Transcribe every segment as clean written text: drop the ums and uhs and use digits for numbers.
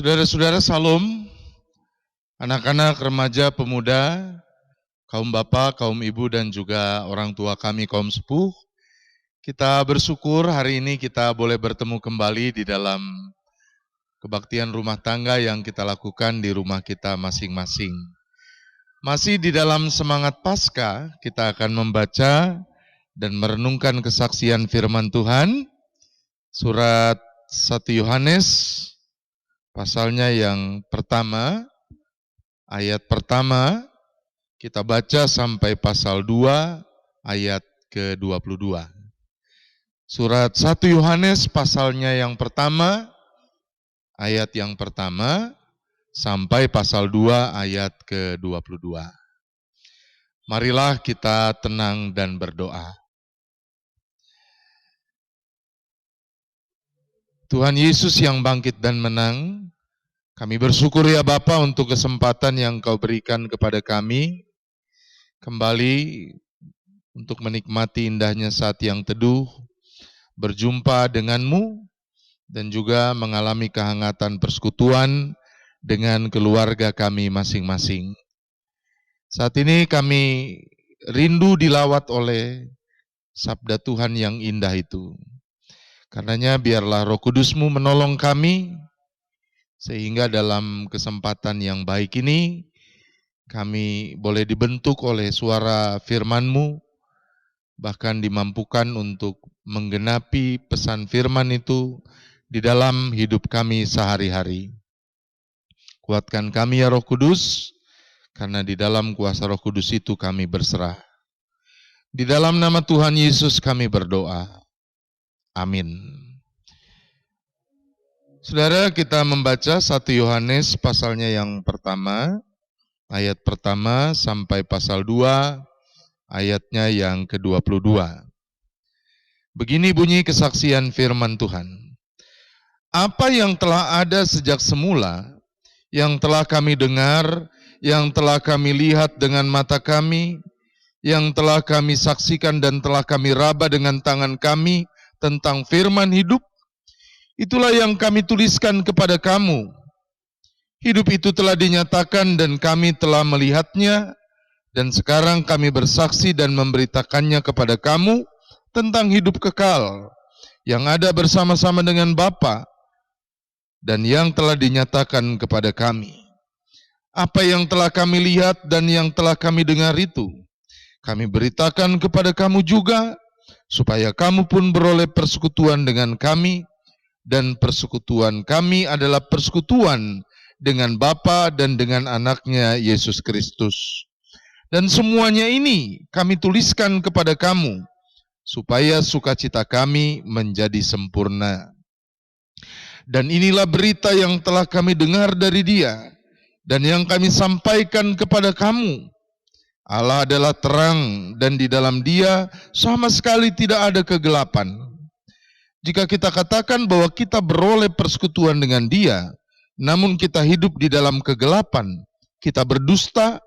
Saudara-saudara, salam, anak-anak, remaja, pemuda, kaum bapak, kaum ibu, dan juga orang tua kami, kaum sepuh. Kita bersyukur hari ini kita boleh bertemu kembali di dalam kebaktian rumah tangga yang kita lakukan di rumah kita masing-masing. Masih di dalam semangat Paskah, kita akan membaca dan merenungkan kesaksian firman Tuhan, surat 1 Yohanes, pasalnya yang pertama, ayat pertama, kita baca sampai pasal 2, ayat ke-22. Surat 1 Yohanes pasalnya yang pertama, ayat yang pertama, sampai pasal 2, ayat ke-22. Marilah kita tenang dan berdoa. Tuhan Yesus yang bangkit dan menang, kami bersyukur ya Bapa untuk kesempatan yang Kau berikan kepada kami, kembali untuk menikmati indahnya saat yang teduh, berjumpa denganmu, dan juga mengalami kehangatan persekutuan dengan keluarga kami masing-masing. Saat ini kami rindu dilawat oleh sabda Tuhan yang indah itu. Karenanya biarlah Roh Kudus-Mu menolong kami, sehingga dalam kesempatan yang baik ini, kami boleh dibentuk oleh suara firman-Mu, bahkan dimampukan untuk menggenapi pesan firman itu di dalam hidup kami sehari-hari. Kuatkan kami ya Roh Kudus, karena di dalam kuasa Roh Kudus itu kami berserah. Di dalam nama Tuhan Yesus kami berdoa. Amin. Saudara, kita membaca 1 Yohanes pasalnya yang pertama, ayat pertama sampai pasal 2, ayatnya yang ke-22. Begini bunyi kesaksian firman Tuhan. Apa yang telah ada sejak semula, yang telah kami dengar, yang telah kami lihat dengan mata kami, yang telah kami saksikan dan telah kami raba dengan tangan kami tentang firman hidup, itulah yang kami tuliskan kepada kamu. Hidup itu telah dinyatakan dan kami telah melihatnya, dan sekarang kami bersaksi dan memberitakannya kepada kamu tentang hidup kekal yang ada bersama-sama dengan Bapa dan yang telah dinyatakan kepada kami. Apa yang telah kami lihat dan yang telah kami dengar itu, kami beritakan kepada kamu juga, supaya kamu pun beroleh persekutuan dengan kami, dan persekutuan kami adalah persekutuan dengan Bapa dan dengan anaknya Yesus Kristus. Dan semuanya ini kami tuliskan kepada kamu, supaya sukacita kami menjadi sempurna. Dan inilah berita yang telah kami dengar dari Dia, dan yang kami sampaikan kepada kamu. Allah adalah terang, dan di dalam Dia sama sekali tidak ada kegelapan. Jika kita katakan bahwa kita beroleh persekutuan dengan Dia, namun kita hidup di dalam kegelapan, kita berdusta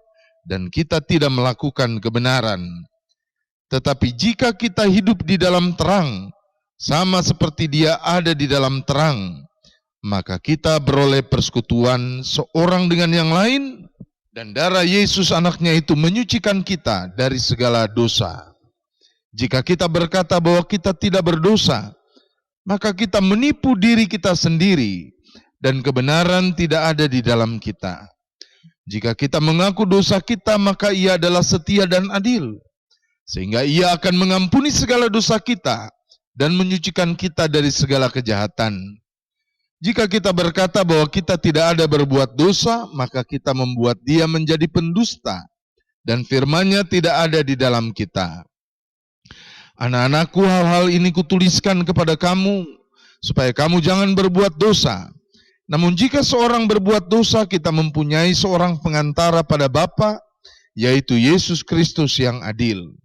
dan kita tidak melakukan kebenaran. Tetapi jika kita hidup di dalam terang, sama seperti Dia ada di dalam terang, maka kita beroleh persekutuan seorang dengan yang lain, dan darah Yesus anaknya itu menyucikan kita dari segala dosa. Jika kita berkata bahwa kita tidak berdosa, maka kita menipu diri kita sendiri, dan kebenaran tidak ada di dalam kita. Jika kita mengaku dosa kita, maka Ia adalah setia dan adil, sehingga Ia akan mengampuni segala dosa kita, dan menyucikan kita dari segala kejahatan. Jika kita berkata bahwa kita tidak ada berbuat dosa, maka kita membuat Dia menjadi pendusta, dan firman-Nya tidak ada di dalam kita. Anak-anakku, hal-hal ini kutuliskan kepada kamu, supaya kamu jangan berbuat dosa. Namun jika seorang berbuat dosa, kita mempunyai seorang pengantara pada Bapa, yaitu Yesus Kristus yang adil.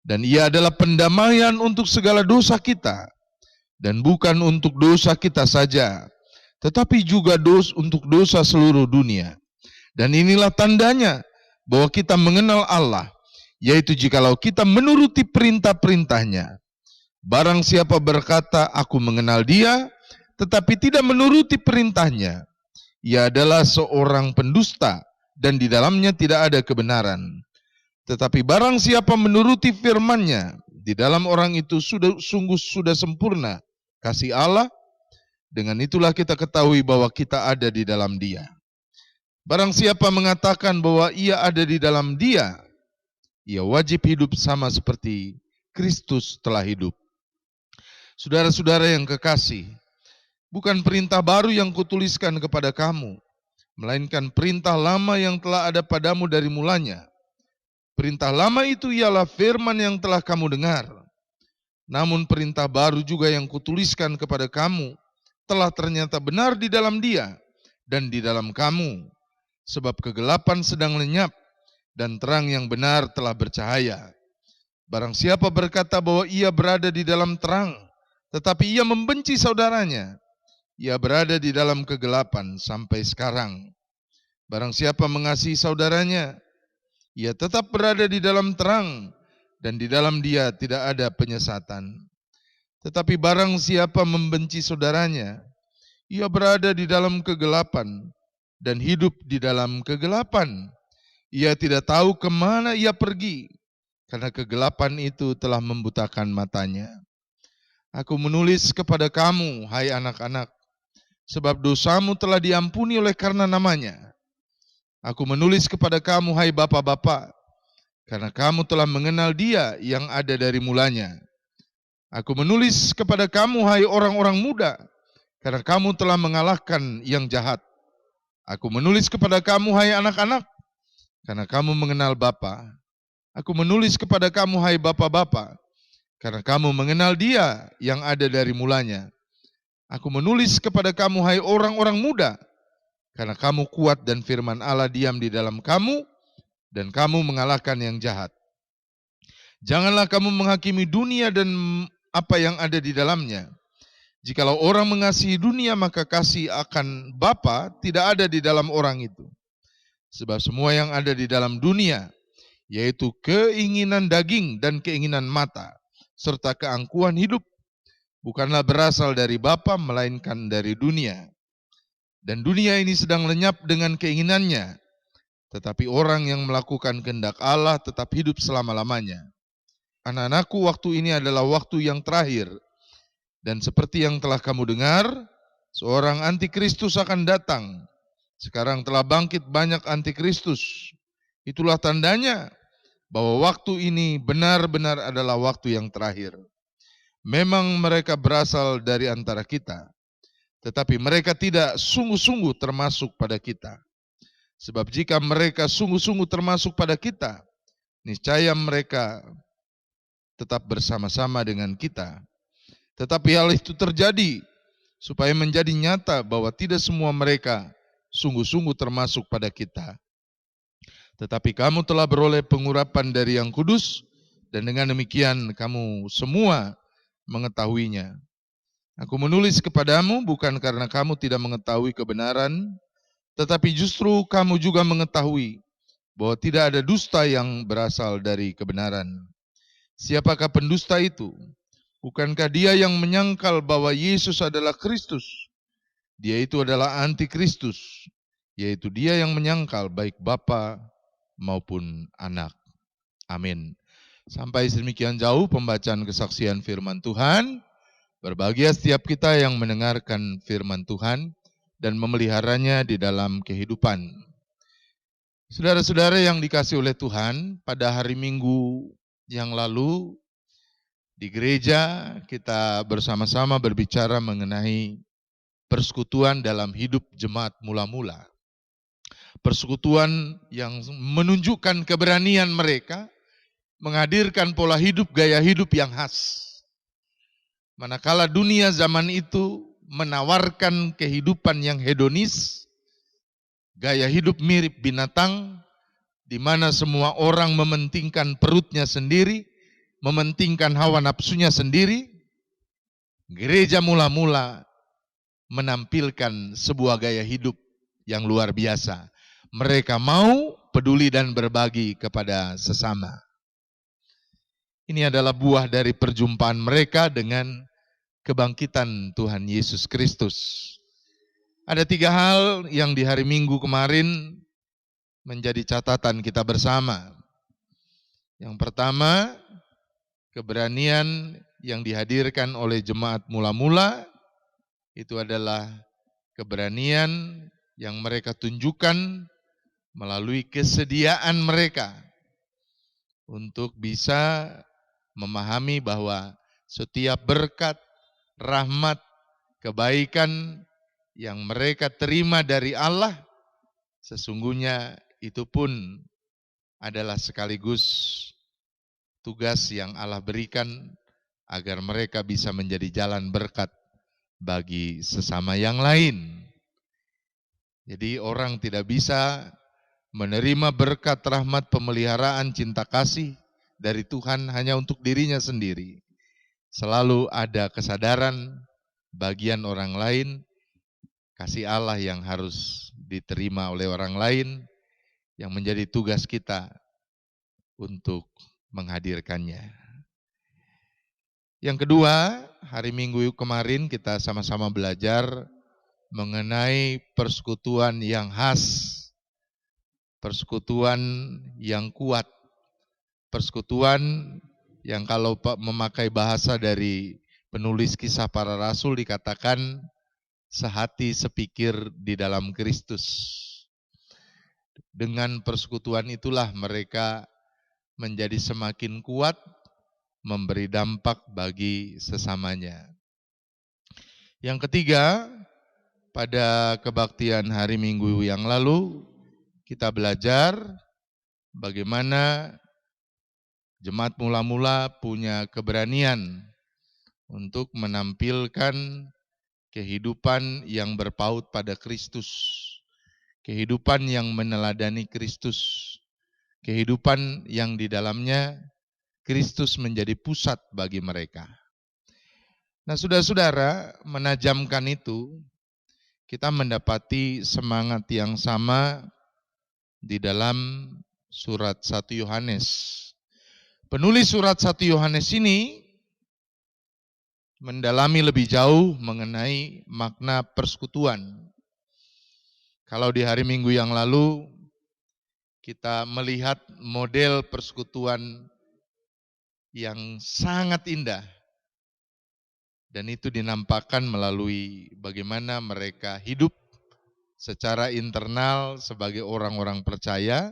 Dan Ia adalah pendamaian untuk segala dosa kita, dan bukan untuk dosa kita saja, tetapi juga untuk dosa seluruh dunia. Dan inilah tandanya bahwa kita mengenal Allah, yaitu jikalau kita menuruti perintah-perintahnya. Barang siapa berkata, aku mengenal Dia, tetapi tidak menuruti perintahnya, ia adalah seorang pendusta dan di dalamnya tidak ada kebenaran. Tetapi barang siapa menuruti firman-Nya, di dalam orang itu sungguh sudah sempurna kasih Allah. Dengan itulah kita ketahui bahwa kita ada di dalam Dia. Barang siapa mengatakan bahwa ia ada di dalam Dia, ia wajib hidup sama seperti Kristus telah hidup. Saudara-saudara yang kekasih, bukan perintah baru yang kutuliskan kepada kamu, melainkan perintah lama yang telah ada padamu dari mulanya. Perintah lama itu ialah firman yang telah kamu dengar. Namun perintah baru juga yang kutuliskan kepada kamu telah ternyata benar di dalam Dia dan di dalam kamu. Sebab kegelapan sedang lenyap dan terang yang benar telah bercahaya. Barang siapa berkata bahwa ia berada di dalam terang, tetapi ia membenci saudaranya, ia berada di dalam kegelapan sampai sekarang. Barang siapa mengasihi saudaranya, ia tetap berada di dalam terang, dan di dalam dia tidak ada penyesatan. Tetapi barang siapa membenci saudaranya, ia berada di dalam kegelapan, dan hidup di dalam kegelapan. Ia tidak tahu kemana ia pergi, karena kegelapan itu telah membutakan matanya. Aku menulis kepada kamu, hai anak-anak, sebab dosamu telah diampuni oleh karena namanya. Aku menulis kepada kamu, hai bapak-bapak, karena kamu telah mengenal Dia yang ada dari mulanya. Aku menulis kepada kamu, hai orang-orang muda, karena kamu telah mengalahkan yang jahat. Aku menulis kepada kamu, hai anak-anak, karena kamu mengenal Bapa. Aku menulis kepada kamu, hai bapak-bapak, karena kamu mengenal Dia yang ada dari mulanya. Aku menulis kepada kamu, hai orang-orang muda, karena kamu kuat dan firman Allah diam di dalam kamu, dan kamu mengalahkan yang jahat. Janganlah kamu menghakimi dunia dan apa yang ada di dalamnya. Jikalau orang mengasihi dunia, maka kasih akan Bapa tidak ada di dalam orang itu. Sebab semua yang ada di dalam dunia, yaitu keinginan daging dan keinginan mata, serta keangkuhan hidup, bukanlah berasal dari Bapa, melainkan dari dunia. Dan dunia ini sedang lenyap dengan keinginannya, tetapi orang yang melakukan kehendak Allah tetap hidup selama-lamanya. Anak-anakku, waktu ini adalah waktu yang terakhir. Dan seperti yang telah kamu dengar, seorang antikristus akan datang. Sekarang telah bangkit banyak antikristus. Itulah tandanya bahwa waktu ini benar-benar adalah waktu yang terakhir. Memang mereka berasal dari antara kita, tetapi mereka tidak sungguh-sungguh termasuk pada kita. Sebab jika mereka sungguh-sungguh termasuk pada kita, niscaya mereka tetap bersama-sama dengan kita. Tetapi hal itu terjadi supaya menjadi nyata bahwa tidak semua mereka sungguh-sungguh termasuk pada kita. Tetapi kamu telah beroleh pengurapan dari Yang Kudus, dan dengan demikian kamu semua mengetahuinya. Aku menulis kepadamu bukan karena kamu tidak mengetahui kebenaran, tetapi justru kamu juga mengetahui bahwa tidak ada dusta yang berasal dari kebenaran. Siapakah pendusta itu? Bukankah dia yang menyangkal bahwa Yesus adalah Kristus? Dia itu adalah antikristus, yaitu dia yang menyangkal baik Bapa maupun Anak. Amin. Sampai sedemikian jauh pembacaan kesaksian firman Tuhan. Berbahagia setiap kita yang mendengarkan firman Tuhan dan memeliharanya di dalam kehidupan. Saudara-saudara yang dikasihi oleh Tuhan, pada hari Minggu yang lalu di gereja kita bersama-sama berbicara mengenai persekutuan dalam hidup jemaat mula-mula. Persekutuan yang menunjukkan keberanian mereka menghadirkan pola hidup, gaya hidup yang khas. Manakala dunia zaman itu menawarkan kehidupan yang hedonis, gaya hidup mirip binatang, di mana semua orang mementingkan perutnya sendiri, mementingkan hawa nafsunya sendiri, gereja mula-mula menampilkan sebuah gaya hidup yang luar biasa. Mereka mau peduli dan berbagi kepada sesama. Ini adalah buah dari perjumpaan mereka dengan kebangkitan Tuhan Yesus Kristus. Ada 3 hal yang di hari Minggu kemarin menjadi catatan kita bersama. Yang pertama, keberanian yang dihadirkan oleh jemaat mula-mula itu adalah keberanian yang mereka tunjukkan melalui kesediaan mereka untuk bisa memahami bahwa setiap berkat, rahmat, kebaikan yang mereka terima dari Allah, sesungguhnya itu pun adalah sekaligus tugas yang Allah berikan agar mereka bisa menjadi jalan berkat bagi sesama yang lain. Jadi orang tidak bisa menerima berkat, rahmat, pemeliharaan, cinta kasih dari Tuhan hanya untuk dirinya sendiri. Selalu ada kesadaran bagian orang lain, kasih Allah yang harus diterima oleh orang lain, yang menjadi tugas kita untuk menghadirkannya. Yang kedua, hari Minggu kemarin kita sama-sama belajar mengenai persekutuan yang khas, persekutuan yang kuat, persekutuan yang kalau memakai bahasa dari penulis Kisah Para Rasul dikatakan sehati sepikir di dalam Kristus. Dengan persekutuan itulah mereka menjadi semakin kuat, memberi dampak bagi sesamanya. Yang ketiga, pada kebaktian hari Minggu yang lalu, kita belajar bagaimana jemaat mula-mula punya keberanian untuk menampilkan kehidupan yang berpaut pada Kristus, kehidupan yang meneladani Kristus, kehidupan yang di dalamnya Kristus menjadi pusat bagi mereka. Nah, saudara-saudara, menajamkan itu, kita mendapati semangat yang sama di dalam surat 1 Yohanes. Penulis surat 1 Yohanes ini mendalami lebih jauh mengenai makna persekutuan. Kalau di hari Minggu yang lalu kita melihat model persekutuan yang sangat indah, dan itu dinampakkan melalui bagaimana mereka hidup secara internal sebagai orang-orang percaya.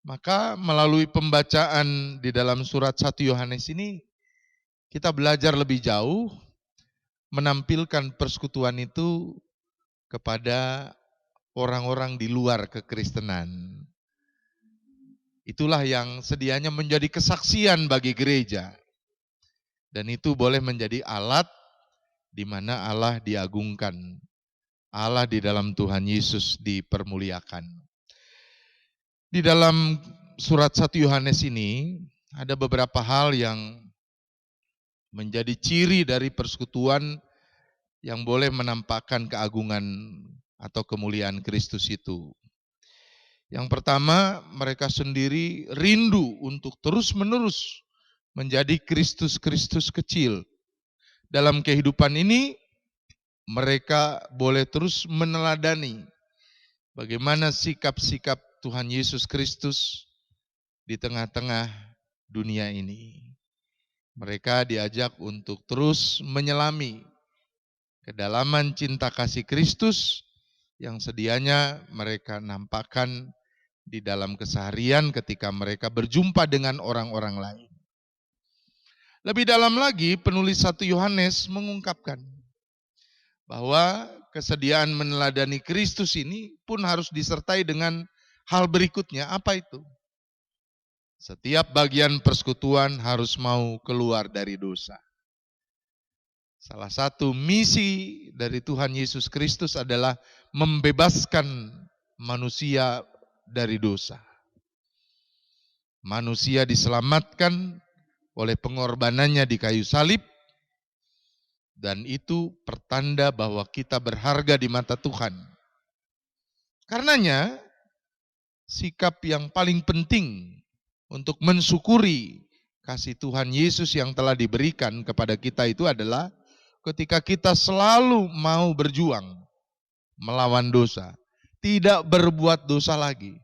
Maka melalui pembacaan di dalam surat 1 Yohanes ini, kita belajar lebih jauh menampilkan persekutuan itu kepada orang-orang di luar kekristenan. Itulah yang sedianya menjadi kesaksian bagi gereja. Dan itu boleh menjadi alat di mana Allah diagungkan. Allah di dalam Tuhan Yesus dipermuliakan. Di dalam surat 1 Yohanes ini ada beberapa hal yang menjadi ciri dari persekutuan yang boleh menampakkan keagungan atau kemuliaan Kristus itu. Yang pertama, mereka sendiri rindu untuk terus-menerus menjadi Kristus-Kristus kecil. Dalam kehidupan ini, mereka boleh terus meneladani bagaimana sikap-sikap Tuhan Yesus Kristus di tengah-tengah dunia ini. Mereka diajak untuk terus menyelami kedalaman cinta kasih Kristus yang sedianya mereka nampakkan di dalam keseharian ketika mereka berjumpa dengan orang-orang lain. Lebih dalam lagi, penulis 1 Yohanes mengungkapkan bahwa kesediaan meneladani Kristus ini pun harus disertai dengan hal berikutnya. Apa itu? Setiap bagian persekutuan harus mau keluar dari dosa. Salah satu misi dari Tuhan Yesus Kristus adalah membebaskan manusia dari dosa. Manusia diselamatkan oleh pengorbanannya di kayu salib, dan itu pertanda bahwa kita berharga di mata Tuhan. Karenanya, sikap yang paling penting untuk mensyukuri kasih Tuhan Yesus yang telah diberikan kepada kita itu adalah ketika kita selalu mau berjuang melawan dosa, tidak berbuat dosa lagi,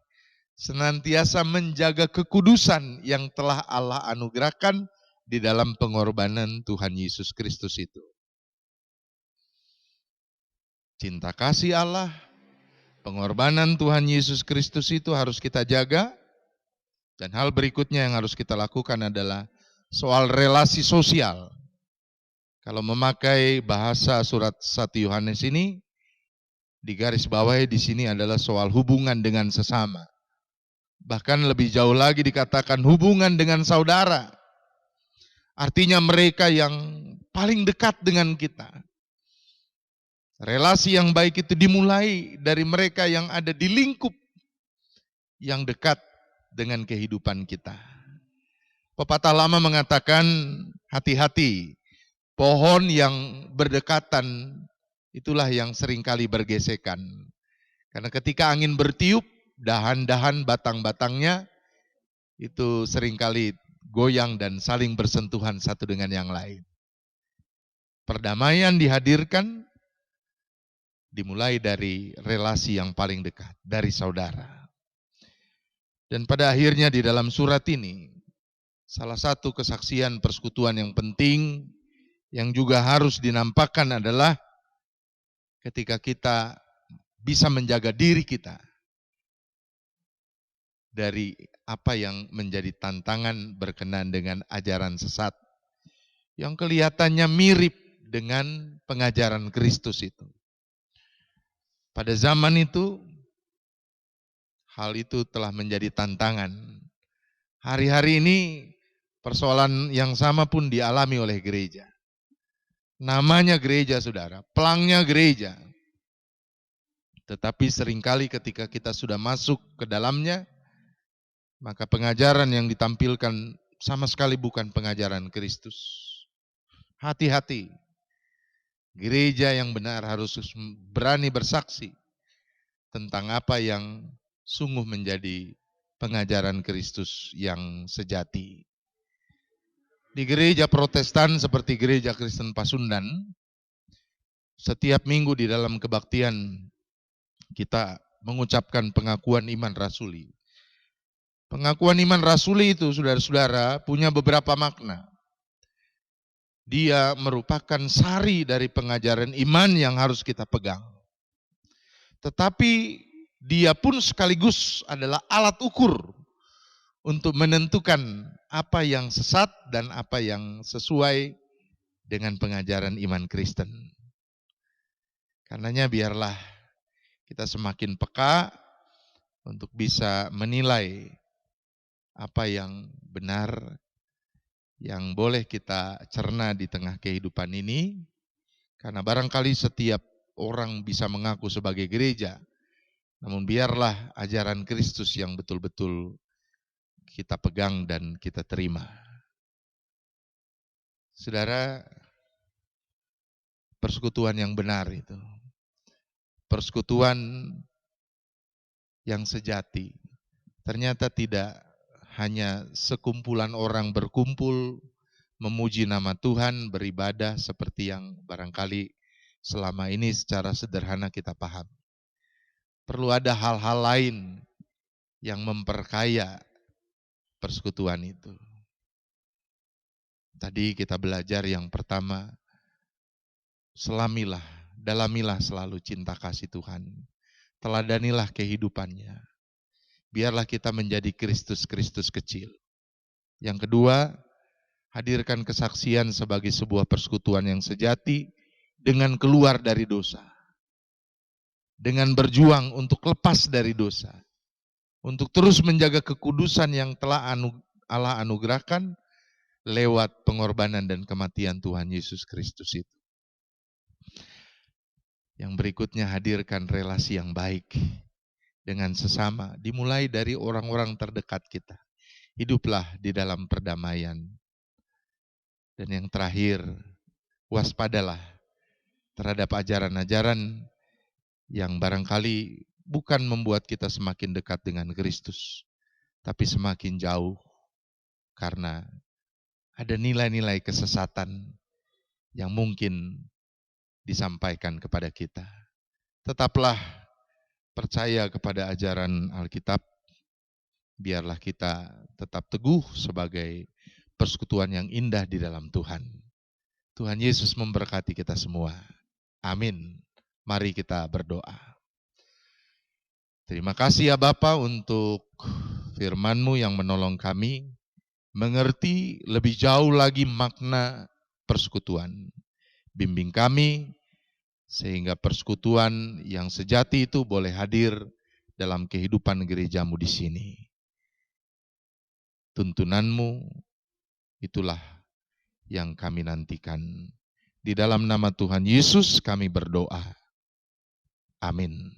senantiasa menjaga kekudusan yang telah Allah anugerahkan di dalam pengorbanan Tuhan Yesus Kristus itu. Cinta kasih Allah, pengorbanan Tuhan Yesus Kristus itu harus kita jaga. Dan hal berikutnya yang harus kita lakukan adalah soal relasi sosial. Kalau memakai bahasa surat 1 Yohanes ini, di garis bawahnya di sini adalah soal hubungan dengan sesama. Bahkan lebih jauh lagi dikatakan hubungan dengan saudara. Artinya mereka yang paling dekat dengan kita. Relasi yang baik itu dimulai dari mereka yang ada di lingkup yang dekat dengan kehidupan kita. Pepatah lama mengatakan, hati-hati, pohon yang berdekatan itulah yang seringkali bergesekan. Karena ketika angin bertiup, dahan-dahan batang-batangnya itu seringkali goyang dan saling bersentuhan satu dengan yang lain. Perdamaian dihadirkan dimulai dari relasi yang paling dekat, dari saudara. Dan pada akhirnya di dalam surat ini, salah satu kesaksian persekutuan yang penting yang juga harus dinampakkan adalah ketika kita bisa menjaga diri kita dari apa yang menjadi tantangan berkenaan dengan ajaran sesat yang kelihatannya mirip dengan pengajaran Kristus itu. Pada zaman itu, hal itu telah menjadi tantangan. Hari-hari ini, persoalan yang sama pun dialami oleh gereja. Namanya gereja, saudara, pelangnya gereja. Tetapi seringkali ketika kita sudah masuk ke dalamnya, maka pengajaran yang ditampilkan sama sekali bukan pengajaran Kristus. Hati-hati. Gereja yang benar harus berani bersaksi tentang apa yang sungguh menjadi pengajaran Kristus yang sejati. Di gereja Protestan seperti gereja Kristen Pasundan, setiap minggu di dalam kebaktian kita mengucapkan pengakuan iman rasuli. Pengakuan iman rasuli itu, saudara-saudara, punya beberapa makna. Dia merupakan sari dari pengajaran iman yang harus kita pegang. Tetapi dia pun sekaligus adalah alat ukur untuk menentukan apa yang sesat dan apa yang sesuai dengan pengajaran iman Kristen. Karenanya biarlah kita semakin peka untuk bisa menilai apa yang benar, yang boleh kita cerna di tengah kehidupan ini, karena barangkali setiap orang bisa mengaku sebagai gereja, namun biarlah ajaran Kristus yang betul-betul kita pegang dan kita terima. Saudara, persekutuan yang benar itu, persekutuan yang sejati, ternyata tidak hanya sekumpulan orang berkumpul memuji nama Tuhan, beribadah seperti yang barangkali selama ini secara sederhana kita paham. Perlu ada hal-hal lain yang memperkaya persekutuan itu. Tadi kita belajar yang pertama, selamilah, dalamilah selalu cinta kasih Tuhan. Teladanilah kehidupannya. Biarlah kita menjadi Kristus-Kristus kecil. Yang kedua, hadirkan kesaksian sebagai sebuah persekutuan yang sejati dengan keluar dari dosa. Dengan berjuang untuk lepas dari dosa. Untuk terus menjaga kekudusan yang telah Allah anugerahkan lewat pengorbanan dan kematian Tuhan Yesus Kristus itu. Yang berikutnya, hadirkan relasi yang baik dengan sesama, dimulai dari orang-orang terdekat kita. Hiduplah di dalam perdamaian. Dan yang terakhir, waspadalah terhadap ajaran-ajaran yang barangkali bukan membuat kita semakin dekat dengan Kristus, tapi semakin jauh karena ada nilai-nilai kesesatan yang mungkin disampaikan kepada kita. Tetaplah percaya kepada ajaran Alkitab, biarlah kita tetap teguh sebagai persekutuan yang indah di dalam Tuhan. Tuhan Yesus memberkati kita semua. Amin. Mari kita berdoa. Terima kasih ya Bapa untuk firman-Mu yang menolong kami mengerti lebih jauh lagi makna persekutuan. Bimbing kami sehingga persekutuan yang sejati itu boleh hadir dalam kehidupan gerejamu di sini. Tuntunan-Mu itulah yang kami nantikan. Di dalam nama Tuhan Yesus kami berdoa. Amin.